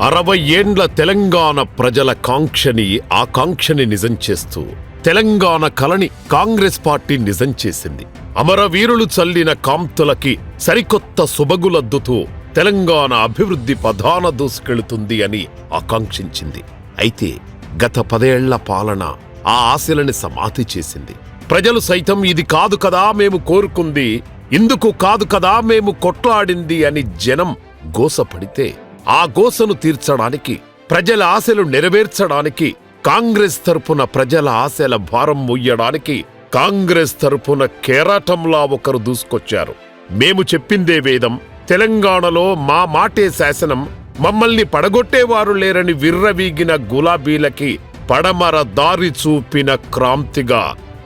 60 ఏండ్ల తెలంగాణ ప్రజల ఆకాంక్షని నిజం చేస్తూ తెలంగాణ కలని కాంగ్రెస్ పార్టీ నిజం చేసింది. అమరవీరులు చల్లిన కాంతులకి సరికొత్త సుబగులద్దుతూ తెలంగాణ అభివృద్ధి పదాన దూసుకెళుతుంది అని ఆకాంక్షించింది. అయితే గత 10 ఏళ్ల పాలన ఆ ఆశలని సమాధి చేసింది. ప్రజలు సైతం ఇది కాదు కదా మేము కోరుకుంది, ఇందుకు కాదు కదా మేము కొట్లాడింది అని జనం గోసపడితే ఆ గోసను తీర్చడానికి, ప్రజల ఆశలు నెరవేర్చడానికి, కాంగ్రెస్ తరపున ప్రజల ఆశల భారం మొయ్యడానికి కాంగ్రెస్ తరపున కేరాటంలా ఒకరు దూసుకొచ్చారు. మేము చెప్పిందే వేదం, తెలంగాణలో మా మాటే శాసనం, మమ్మల్ని పడగొట్టేవారు లేరని విర్రవీగిన గులాబీలకి పడమర దారి చూపిన క్రాంతిగా,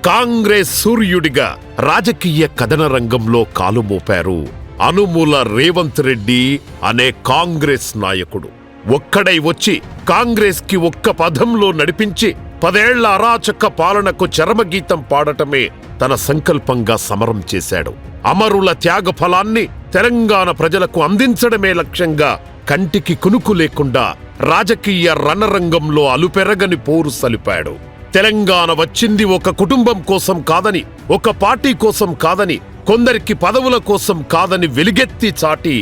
కాంగ్రెస్ సూర్యుడిగా రాజకీయ కథన రంగంలో కాలుమోపారు అనుముల రేవంత్ రెడ్డి అనే కాంగ్రెస్ నాయకుడు. ఒక్కడై వచ్చి కాంగ్రెస్ కి ఒక్క పదంలో నడిపించి 10 ఏళ్ల అరాచక పాలనకు చరమగీతం పాడటమే తన సంకల్పంగా సమరం చేశాడు. అమరుల త్యాగ ఫలాన్ని తెలంగాణ ప్రజలకు అందించడమే లక్ష్యంగా కంటికి కునుకు లేకుండా రాజకీయ రణరంగంలో అలుపెరగని పోరు సలిపాడు. తెలంగాణ వచ్చింది ఒక కుటుంబం కోసం కాదని, ఒక పార్టీ కోసం కాదని, కొందరికి పదవుల కోసం కాదని వెలుగెత్తి చాటి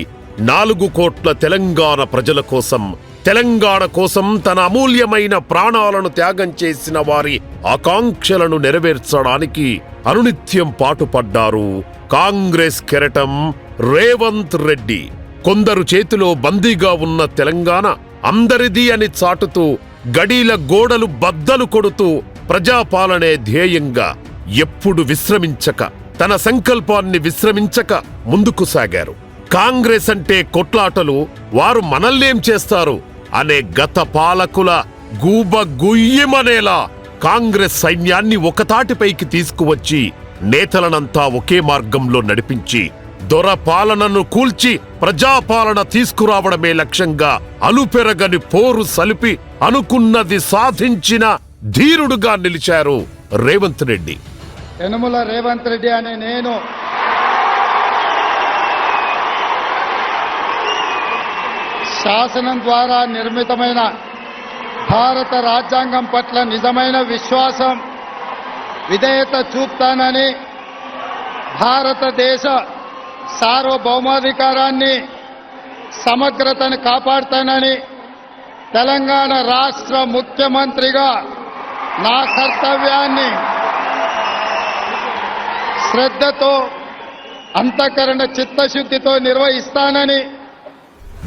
4 కోట్ల తెలంగాణ ప్రజల కోసం, తెలంగాణ కోసం తన అమూల్యమైన ప్రాణాలను త్యాగం చేసిన వారి ఆకాంక్షలను నెరవేర్చడానికి అనునిత్యం పాటుపడ్డారు కాంగ్రెస్ కెరటం రేవంత్ రెడ్డి. కొందరు చేతిలో బందీగా ఉన్న తెలంగాణ అందరిది అని చాటుతూ గడీల గోడలు బద్దలు కొడుతూ ప్రజాపాలనే ధ్యేయంగా ఎప్పుడు విశ్రమించక, తన సంకల్పాన్ని విశ్రమించక ముందుకు సాగారు. కాంగ్రెస్ అంటే కొట్లాటలు, వారు మనల్నేం చేస్తారు అనే గత పాలకుల గూబ గుయ్యమనేలా కాంగ్రెస్ సైన్యాన్ని ఒకతాటిపైకి తీసుకువచ్చి నేతలనంతా ఒకే మార్గంలో నడిపించి దొర పాలనను కూల్చి ప్రజాపాలన తీసుకురావడమే లక్ష్యంగా అలుపెరగని పోరు సలిపి అనుకున్నది సాధించిన ధీరుడుగా నిలిచారు రేవంత్ రెడ్డి. యనుమల రేవంత్ రెడ్డి అనే నేను శాసనం ద్వారా నిర్మితమైన భారత రాజ్యాంగం పట్ల నిజమైన విశ్వాసం, విధేయత చూపుతానని, భారతదేశ సార్వభౌమాధికారాన్ని, సమగ్రతను కాపాడుతానని, తెలంగాణ రాష్ట్ర ముఖ్యమంత్రిగా నా కర్తవ్యాన్ని శ్రద్ధతో, అంతఃకరణ చిత్తశుద్ధితో నిర్వహిస్తానని,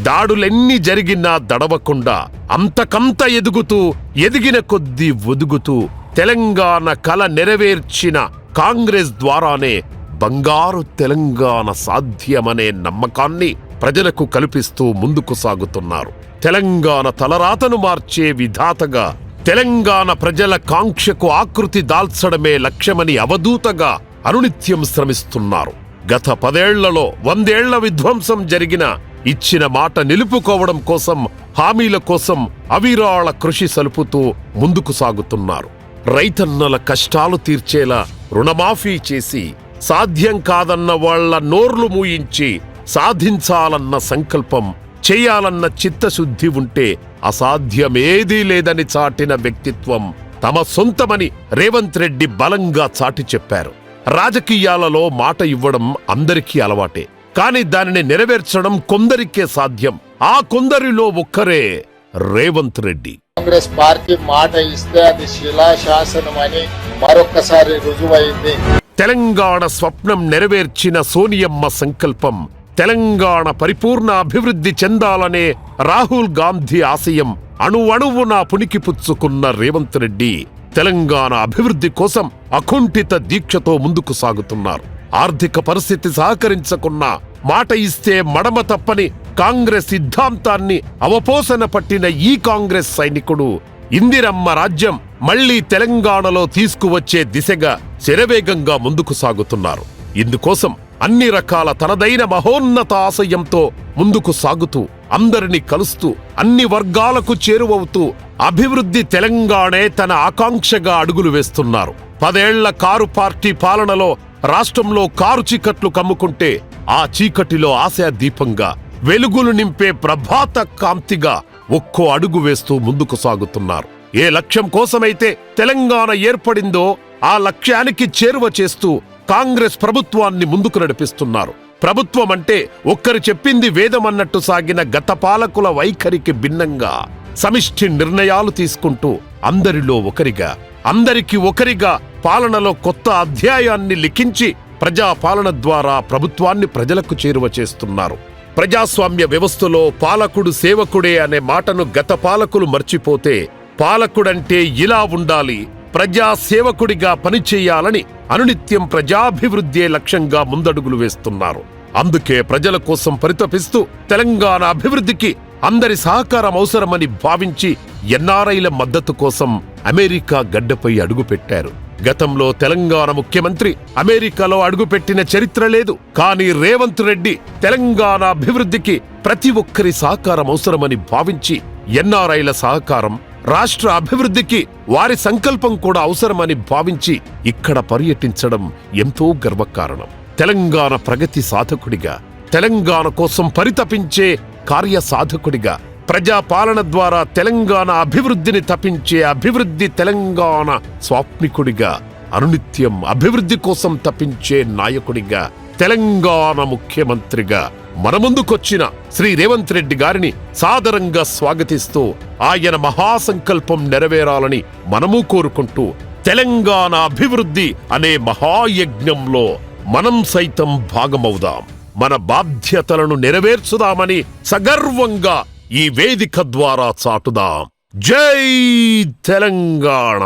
దాడులెన్ని జరిగినా దడవకుండా అంతకంత ఎదుగుతూ, ఎదిగిన కొద్దీ ఒదుగుతూ తెలంగాణ కల నెరవేర్చిన కాంగ్రెస్ ద్వారానే బంగారు తెలంగాణ సాధ్యమనే నమ్మకాన్ని ప్రజలకు కల్పిస్తూ ముందుకు సాగుతున్నారు. తెలంగాణ తలరాతను మార్చే విధాతగా, తెలంగాణ ప్రజల కాంక్షకు ఆకృతి దాల్చడమే లక్ష్యమని అవధూతగా అనునిత్యం శ్రమిస్తున్నారు. గత 10 ఏళ్లలో 100 ఏళ్ల విధ్వంసం జరిగిన ఇచ్చిన మాట నిలుపుకోవడం కోసం, హామీల కోసం అవిరాళ కృషి సలుపుతూ ముందుకు సాగుతున్నారు. రైతన్నల కష్టాలు తీర్చేలా రుణమాఫీ చేసి, సాధ్యం కాదన్న వాళ్ల నోర్లు మూయించి, సాధించాలన్న సంకల్పం, చేయాలన్న చిత్తశుద్ధి ఉంటే అసాధ్యమేదీ లేదని చాటిన వ్యక్తిత్వం తమ సొంతమని రేవంత్ రెడ్డి బలంగా చాటి చెప్పారు. రాజకీయాలలో మాట ఇవ్వడం అందరికీ అలవాటే, కానీ దానిని నెరవేర్చడం కొందరికే సాధ్యం. ఆ కొందరిలో ఒక్కరే రేవంత్ రెడ్డి. కాంగ్రెస్ పార్టీ మాట ఇస్తే అది శిలాశాసనం అని మరొక్కసారి రుజువైంది. తెలంగాణ స్వప్నం నెరవేర్చిన సోనియమ్మ సంకల్పం, తెలంగాణ పరిపూర్ణ అభివృద్ధి చెందాలనే రాహుల్ గాంధీ ఆశయం అణువణువునా పుణికిపుచ్చుకున్న రేవంత్ రెడ్డి తెలంగాణ అభివృద్ధి కోసం అకుంఠిత దీక్షతో ముందుకు సాగుతున్నారు. ఆర్థిక పరిస్థితి సహకరించకున్నా మాట ఇస్తే మడమ తప్పని కాంగ్రెస్ సిద్ధాంతాన్ని అవపోసన పట్టిన ఈ కాంగ్రెస్ సైనికుడు ఇందిరమ్మ రాజ్యం మళ్లీ తెలంగాణలో తీసుకువచ్చే దిశగా శరవేగంగా ముందుకు సాగుతున్నారు. ఇందుకోసం అన్ని రకాల తనదైన మహోన్నత ఆశయంతో ముందుకు సాగుతూ, అందరినీ కలుస్తూ, అన్ని వర్గాలకు చేరువవుతూ అభివృద్ధి తెలంగాణే తన ఆకాంక్షగా అడుగులు వేస్తున్నారు. 10 ఏళ్ల కారు పార్టీ పాలనలో రాష్ట్రంలో కారు చీకట్లు కమ్ముకుంటే ఆ చీకటిలో ఆశా దీపంగా, వెలుగులు నింపే ప్రభాత కాంతిగా ఒక్కో అడుగు వేస్తూ ముందుకు సాగుతున్నారు. ఏ లక్ష్యం కోసమైతే తెలంగాణ ఏర్పడిందో ఆ లక్ష్యానికి చేరువ చేస్తూ కాంగ్రెస్ ప్రభుత్వాన్ని ముందుకు నడిపిస్తున్నారు. ప్రభుత్వం అంటే ఒక్కరు చెప్పింది వేదమన్నట్టు సాగిన గత పాలకుల వైఖరికి భిన్నంగా సమిష్టి నిర్ణయాలు తీసుకుంటూ అందరిలో ఒకరిగా, అందరికి ఒకరిగా పాలనలో కొత్త అధ్యాయాన్ని లిఖించి ప్రజాపాలన ద్వారా ప్రభుత్వాన్ని ప్రజలకు చేరువ చేస్తున్నారు. ప్రజాస్వామ్య వ్యవస్థలో పాలకుడు సేవకుడే అనే మాటను గత పాలకులు మర్చిపోతే పాలకుడంటే ఇలా ఉండాలి, ప్రజా సేవకుడిగా పనిచేయాలని అనునిత్యం ప్రజాభివృద్ధే లక్ష్యంగా ముందడుగులు వేస్తున్నారు. అందుకే ప్రజల కోసం పరితపిస్తూ తెలంగాణ అభివృద్ధికి అందరి సహకారం అవసరమని భావించి ఎన్ఆర్ఐల మద్దతు కోసం అమెరికా గడ్డపై అడుగుపెట్టారు. గతంలో తెలంగాణ ముఖ్యమంత్రి అమెరికాలో అడుగుపెట్టిన చరిత్ర లేదు. కానీ రేవంత్ రెడ్డి తెలంగాణ అభివృద్ధికి ప్రతి ఒక్కరి సహకారం అవసరమని భావించి ఎన్ఆర్ఐల సహకారం, రాష్ట్ర అభివృద్ధికి వారి సంకల్పం కూడా అవసరమని భావించి ఇక్కడ పర్యటించడం ఎంతో గర్వకారణం. తెలంగాణ ప్రగతి సాధకుడిగా, తెలంగాణ కోసం పరితపించే కార్య సాధకుడిగా, ప్రజాపాలన ద్వారా తెలంగాణ అభివృద్ధిని తపించే అభివృద్ధి తెలంగాణ స్వాప్నికుడిగా, అనునిత్యం అభివృద్ధి కోసం తపించే నాయకుడిగా, తెలంగాణ ముఖ్యమంత్రిగా మన ముందుకొచ్చిన శ్రీ రేవంత్ రెడ్డి గారిని సాదరంగా స్వాగతిస్తూ ఆయన మహాసంకల్పం నెరవేరాలని మనము కోరుకుంటూ తెలంగాణ అభివృద్ధి అనే మహాయజ్ఞంలో మనం సైతం భాగమవుదాం, మన బాధ్యతలను నెరవేర్చుదామని సగర్వంగా ఈ వేదిక ద్వారా చాటుదాం. జై తెలంగాణ.